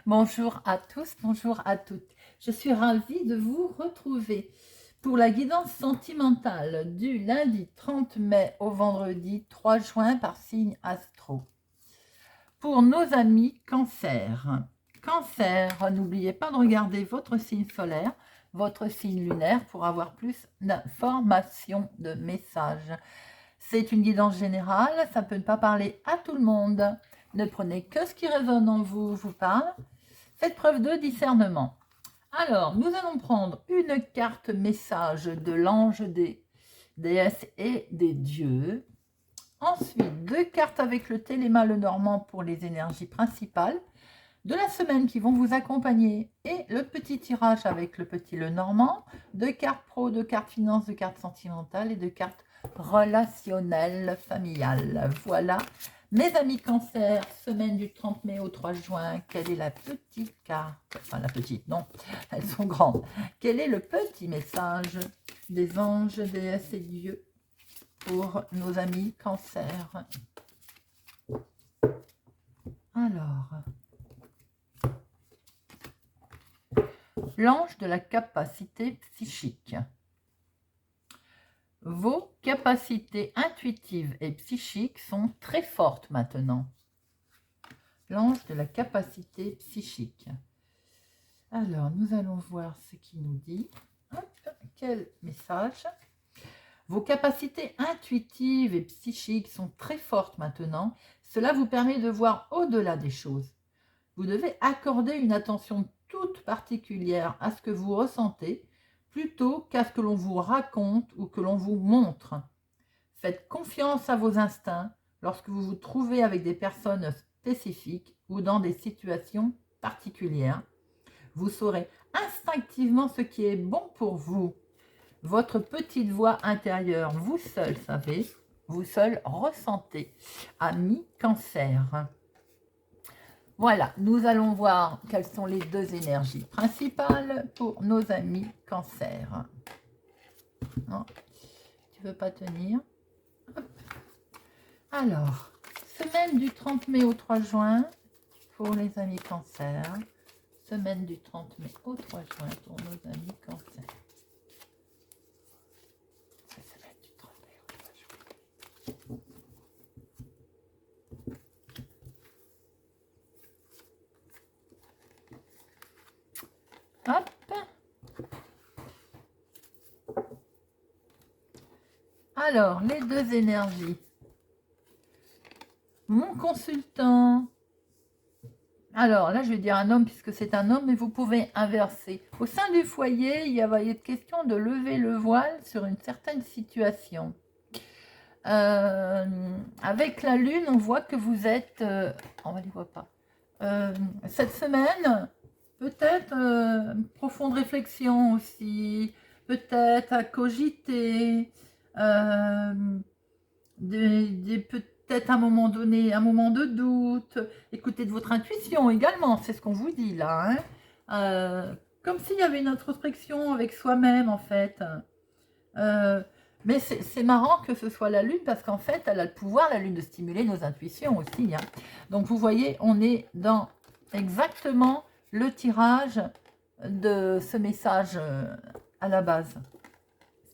Bonjour à tous, bonjour à toutes. Je suis ravie de vous retrouver pour la guidance sentimentale du lundi 30 mai au vendredi 3 juin par signe astro. Pour nos amis Cancer. Cancer, n'oubliez pas de regarder votre signe solaire, votre signe lunaire pour avoir plus d'informations, de messages. C'est une guidance générale, ça peut ne pas parler à tout le monde. Ne prenez que ce qui résonne en vous, vous parle. Faites preuve de discernement. Alors, nous allons prendre une carte message de l'ange des déesses et des dieux. Ensuite, 2 cartes avec le téléma le normand pour les énergies principales de la semaine qui vont vous accompagner et le petit tirage avec le petit le normand, 2 cartes pro, 2 cartes finance, 2 cartes sentimentales et 2 cartes relationnelles familiales. Voilà. Mes amis Cancer, semaine du 30 mai au 3 juin, quelle est la petite carte? Enfin, la petite, non, elles sont grandes. Quel est le petit message des anges, déesses et dieux pour nos amis Cancer? Alors, l'ange de la capacité psychique. Vos capacités intuitives et psychiques sont très fortes maintenant. L'ange de la capacité psychique. Alors, nous allons voir ce qu'il nous dit. Hop, quel message? Vos capacités intuitives et psychiques sont très fortes maintenant. Cela vous permet de voir au-delà des choses. Vous devez accorder une attention toute particulière à ce que vous ressentez plutôt qu'à ce que l'on vous raconte ou que l'on vous montre. Faites confiance à vos instincts lorsque vous vous trouvez avec des personnes spécifiques ou dans des situations particulières. Vous saurez instinctivement ce qui est bon pour vous. Votre petite voix intérieure, vous seul savez, vous seul ressentez. Ami Cancer. Voilà, nous allons voir quelles sont les 2 énergies principales pour nos amis Cancer. Non, tu veux pas tenir? Hop. Alors, semaine du 30 mai au 3 juin pour les amis Cancer. Semaine du 30 mai au 3 juin pour nos amis Cancer. Semaine du 30 mai au 3 juin. Hop. Alors, les 2 énergies. Mon consultant. Alors, là, je vais dire un homme puisque c'est un homme, mais vous pouvez inverser. Au sein du foyer, il va y être question de lever le voile sur une certaine situation. Avec la lune, on voit que vous êtes... on ne les voit pas. Cette semaine... Peut-être profonde réflexion aussi, peut-être à cogiter, peut-être à un moment donné, un moment de doute, écoutez de votre intuition également, c'est ce qu'on vous dit là. Hein. Comme s'il y avait une introspection avec soi-même en fait. Mais c'est marrant que ce soit la lune parce qu'en fait, elle a le pouvoir, la lune, de stimuler nos intuitions aussi. Hein. Donc vous voyez, on est dans exactement le tirage de ce message à la base.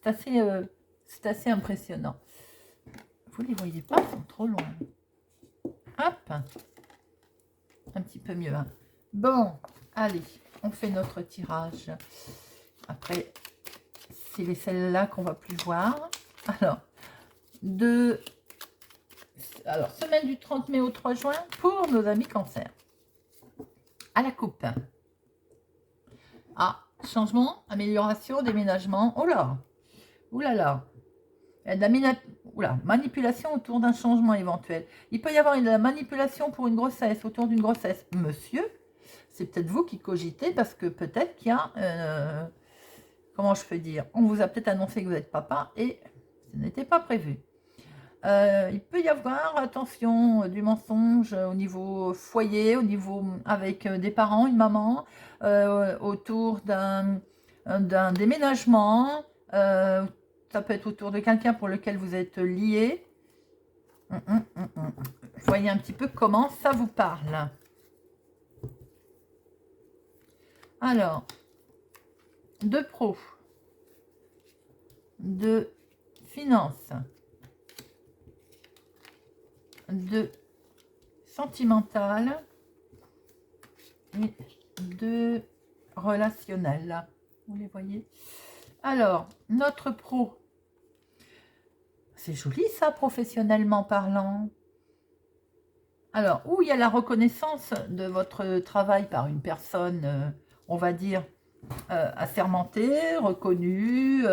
C'est assez impressionnant. Vous ne les voyez pas, ils sont trop loin. Hop, un petit peu mieux. Hein. Bon, allez, on fait notre tirage. Après, c'est celle-là qu'on va plus voir. Alors, semaine du 30 mai au 3 juin pour nos amis Cancer. À la coupe. Ah, changement, amélioration, déménagement. Oh là, oulala. Manipulation autour d'un changement éventuel. Il peut y avoir de la manipulation pour une grossesse, autour d'une grossesse. Monsieur, c'est peut-être vous qui cogitez parce que peut-être qu'il y a... comment je peux dire? On vous a peut-être annoncé que vous êtes papa et ce n'était pas prévu. Il peut y avoir, attention, du mensonge au niveau foyer, au niveau avec des parents, une maman, autour d'un déménagement. Ça peut être autour de quelqu'un pour lequel vous êtes lié. Voyez un petit peu comment ça vous parle. Alors, de pro, de finance, de sentimental et de relationnel. Vous les voyez? Alors, notre pro, c'est joli ça, professionnellement parlant. Alors, où il y a la reconnaissance de votre travail par une personne, on va dire, assermentée, reconnue,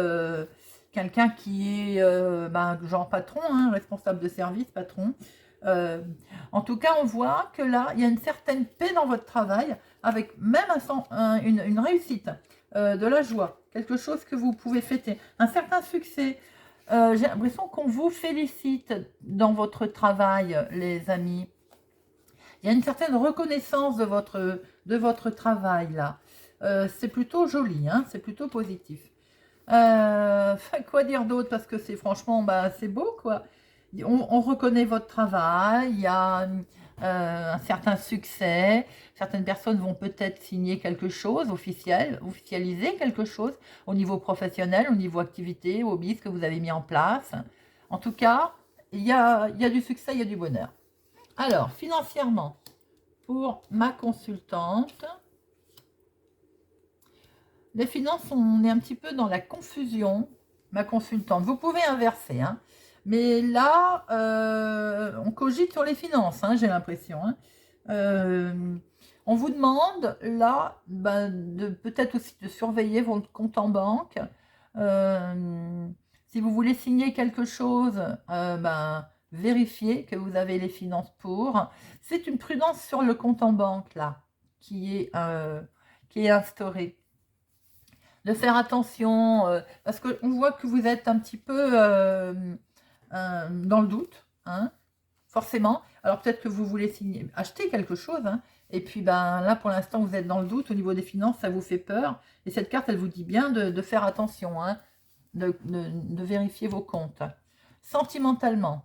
quelqu'un qui est genre patron, hein, responsable de service, patron. En tout cas, on voit que là, il y a une certaine paix dans votre travail, avec même une réussite, de la joie, quelque chose que vous pouvez fêter, un certain succès. J'ai l'impression qu'on vous félicite dans votre travail, les amis. Il y a une certaine reconnaissance de votre travail, là. C'est plutôt joli, hein, c'est plutôt positif. Quoi dire d'autre? Parce que c'est franchement, c'est beau, quoi. On reconnaît votre travail, il y a un certain succès. Certaines personnes vont peut-être signer quelque chose officialiser quelque chose au niveau professionnel, au niveau activité, hobby, ce que vous avez mis en place. En tout cas, il y a du succès, il y a du bonheur. Alors, financièrement, pour ma consultante, les finances, on est un petit peu dans la confusion, ma consultante. Vous pouvez inverser, hein. Mais là, on cogite sur les finances, hein, j'ai l'impression. Hein. On vous demande, là, de peut-être aussi de surveiller votre compte en banque. Si vous voulez signer quelque chose, vérifiez que vous avez les finances pour. C'est une prudence sur le compte en banque, là, qui est instaurée. De faire attention, parce qu'on voit que vous êtes un petit peu dans le doute, hein, forcément. Alors peut-être que vous voulez acheter quelque chose, hein, et puis là pour l'instant vous êtes dans le doute au niveau des finances, ça vous fait peur. Et cette carte, elle vous dit bien de faire attention, hein, de vérifier vos comptes. Sentimentalement,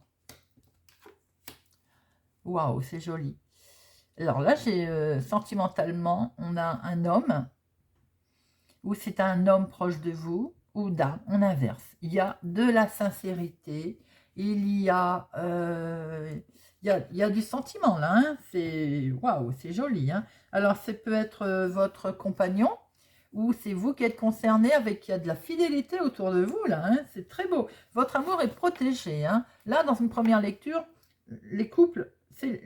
waouh, c'est joli. Alors là, j'ai sentimentalement, on a un homme, ou c'est un homme proche de vous, ou dame, on inverse. Il y a de la sincérité, il y a du sentiment là, hein. C'est waouh, c'est joli. Hein. Alors, ça peut être votre compagnon, ou c'est vous qui êtes concerné avec, il y a de la fidélité autour de vous là, hein. C'est très beau. Votre amour est protégé. Hein. Là, dans une première lecture, les couples, c'est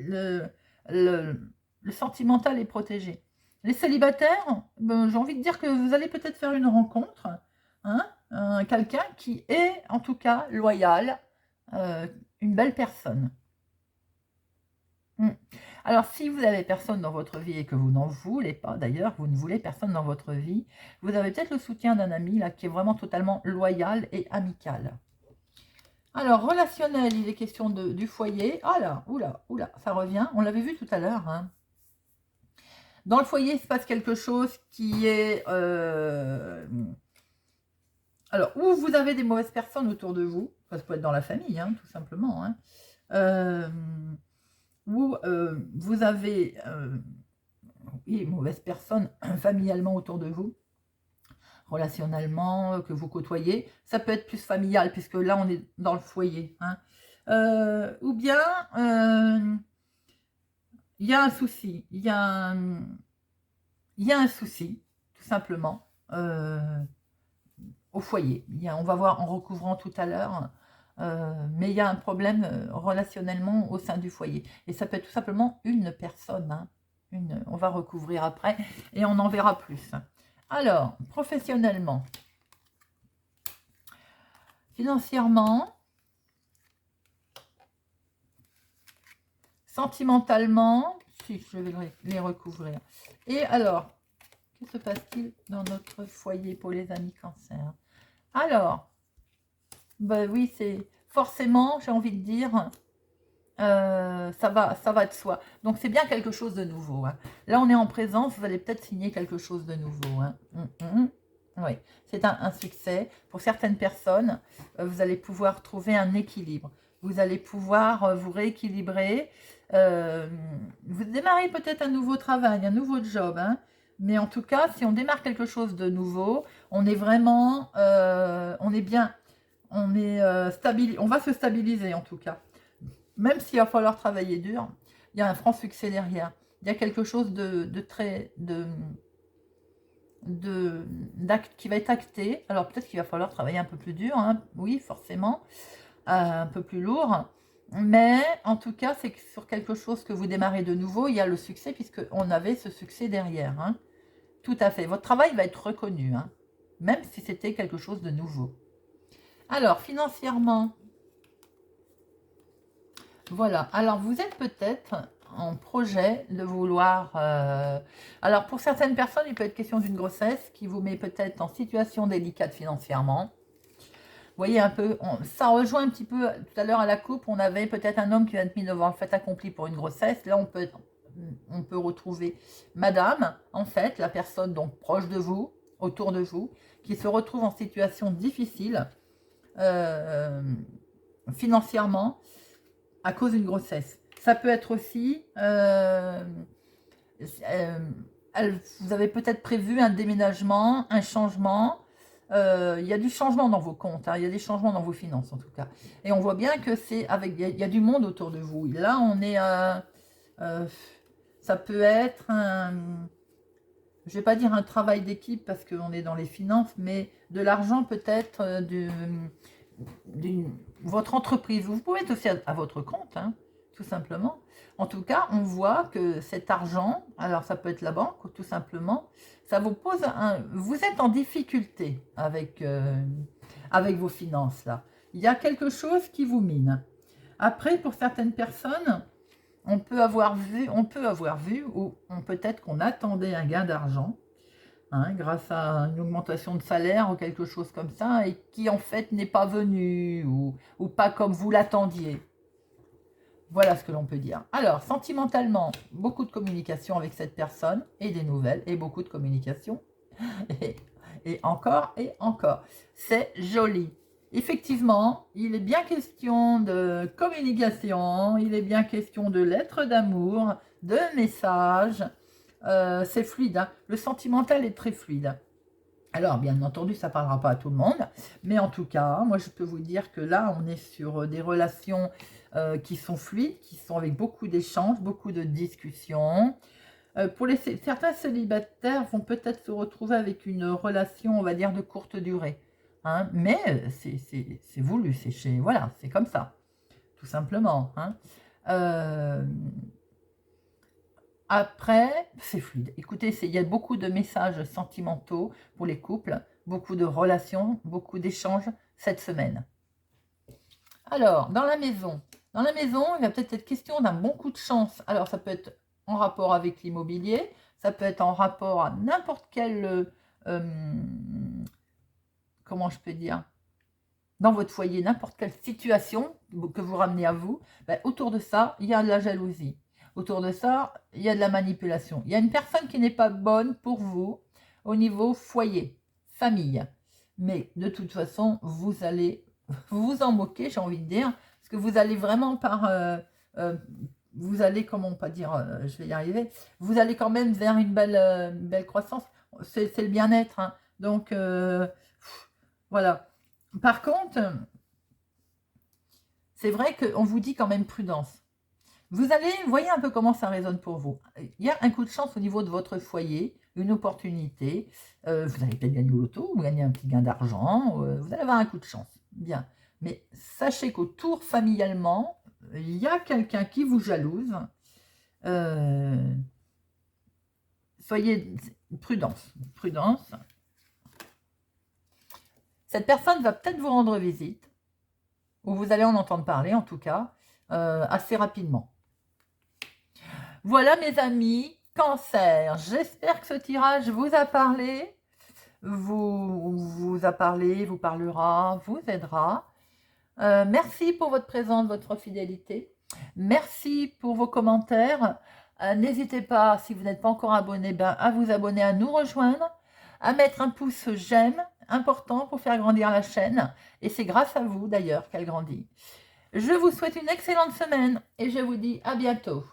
le sentimental est protégé. Les célibataires, j'ai envie de dire que vous allez peut-être faire une rencontre, hein, quelqu'un qui est en tout cas loyal, une belle personne. Alors, si vous avez personne dans votre vie et que vous n'en voulez pas, d'ailleurs, vous ne voulez personne dans votre vie, vous avez peut-être le soutien d'un ami là qui est vraiment totalement loyal et amical. Alors, relationnel, il est question du foyer. Ah là, oula, ça revient. On l'avait vu tout à l'heure, hein. Dans le foyer, il se passe quelque chose qui est... alors, où vous avez des mauvaises personnes autour de vous, ça peut être dans la famille, hein, tout simplement, hein, où vous avez une mauvaise personne familialement autour de vous, relationnellement, que vous côtoyez. Ça peut être plus familial, puisque là, on est dans le foyer. Hein. Ou bien... il y a un souci, il y a un souci, tout simplement, au foyer. On va voir en recouvrant tout à l'heure, mais il y a un problème relationnellement au sein du foyer. Et ça peut être tout simplement une personne, hein, on va recouvrir après, et on en verra plus. Alors, professionnellement, financièrement, sentimentalement, si je vais les recouvrir. Et alors, que se passe-t-il dans notre foyer pour les amis cancer? Alors, oui, c'est forcément, j'ai envie de dire, ça va de soi. Donc, c'est bien quelque chose de nouveau. Hein. Là, on est en présence, vous allez peut-être signer quelque chose de nouveau. Hein. Oui, c'est un succès. Pour certaines personnes, vous allez pouvoir trouver un équilibre. Vous allez pouvoir vous rééquilibrer. Vous démarrez peut-être un nouveau travail, un nouveau job. Hein. Mais en tout cas, si on démarre quelque chose de nouveau, on est vraiment, on est bien, on est on va se stabiliser en tout cas. Même s'il va falloir travailler dur, il y a un franc succès derrière. Il y a quelque chose qui va être acté. Alors peut-être qu'il va falloir travailler un peu plus dur, hein. Oui, forcément, un peu plus lourd. Mais en tout cas, c'est sur quelque chose que vous démarrez de nouveau, il y a le succès, puisqu'on avait ce succès derrière. Hein. Tout à fait. Votre travail va être reconnu, hein, même si c'était quelque chose de nouveau. Alors, financièrement, voilà. Alors, vous êtes peut-être en projet de vouloir... Alors, pour certaines personnes, il peut être question d'une grossesse qui vous met peut-être en situation délicate financièrement. Vous voyez un peu, ça rejoint un petit peu, tout à l'heure à la coupe, on avait peut-être un homme qui va être mis devant le fait accompli pour une grossesse. Là, on peut retrouver madame, en fait, la personne donc proche de vous, autour de vous, qui se retrouve en situation difficile financièrement, à cause d'une grossesse. Ça peut être aussi, vous avez peut-être prévu un déménagement, un changement. Il y a du changement dans vos comptes, hein, il y a des changements dans vos finances en tout cas. Et on voit bien que c'est avec, il y a du monde autour de vous. Là, on est, ça peut être je vais pas dire un travail d'équipe parce qu'on est dans les finances, mais de l'argent peut-être votre entreprise. Vous pouvez être aussi à votre compte, hein, tout simplement. En tout cas, on voit que cet argent, alors ça peut être la banque, tout simplement, ça vous pose vous êtes en difficulté avec vos finances, là. Il y a quelque chose qui vous mine. Après, pour certaines personnes, on peut avoir vu, ou peut-être qu'on attendait un gain d'argent, hein, grâce à une augmentation de salaire ou quelque chose comme ça, et qui en fait n'est pas venu, ou pas comme vous l'attendiez. Voilà ce que l'on peut dire. Alors, sentimentalement, beaucoup de communication avec cette personne, et des nouvelles, et beaucoup de communication, et encore, et encore. C'est joli. Effectivement, il est bien question de communication, il est bien question de lettres d'amour, de messages. C'est fluide, hein. Le sentimental est très fluide. Alors, bien entendu, ça ne parlera pas à tout le monde, mais en tout cas, moi, je peux vous dire que là, on est sur des relations qui sont fluides, qui sont avec beaucoup d'échanges, beaucoup de discussions. Pour certains célibataires vont peut-être se retrouver avec une relation, on va dire, de courte durée. Hein, mais c'est voulu, voilà, c'est comme ça, tout simplement. Hein. Après, c'est fluide. Écoutez, il y a beaucoup de messages sentimentaux pour les couples, beaucoup de relations, beaucoup d'échanges cette semaine. Alors, dans la maison, il va peut-être être question d'un bon coup de chance. Alors, ça peut être en rapport avec l'immobilier, ça peut être en rapport à n'importe quel, comment je peux dire, dans votre foyer, n'importe quelle situation que vous ramenez à vous. Ben, autour de ça, il y a de la jalousie. Autour de ça, il y a de la manipulation. Il y a une personne qui n'est pas bonne pour vous au niveau foyer, famille. Mais de toute façon, vous allez vous en moquer, j'ai envie de dire, parce que vous allez vraiment vous allez, comment pas dire, je vais y arriver, vous allez quand même vers une belle croissance. C'est le bien-être. Hein. Donc, voilà. Par contre, c'est vrai qu'on vous dit quand même prudence. Vous voyez un peu comment ça résonne pour vous. Il y a un coup de chance au niveau de votre foyer, une opportunité. Vous allez peut-être gagner au loto, ou gagner un petit gain d'argent. Vous allez avoir un coup de chance. Bien. Mais sachez qu'autour, familialement, il y a quelqu'un qui vous jalouse. Soyez prudence. Prudence. Cette personne va peut-être vous rendre visite, ou vous allez en entendre parler, en tout cas, assez rapidement. Voilà mes amis, Cancer, j'espère que ce tirage vous a parlé, vous parlera, vous aidera. Merci pour votre présence, votre fidélité. Merci pour vos commentaires. N'hésitez pas, si vous n'êtes pas encore abonné, à vous abonner, à nous rejoindre, à mettre un pouce j'aime, important pour faire grandir la chaîne. Et c'est grâce à vous d'ailleurs qu'elle grandit. Je vous souhaite une excellente semaine et je vous dis à bientôt.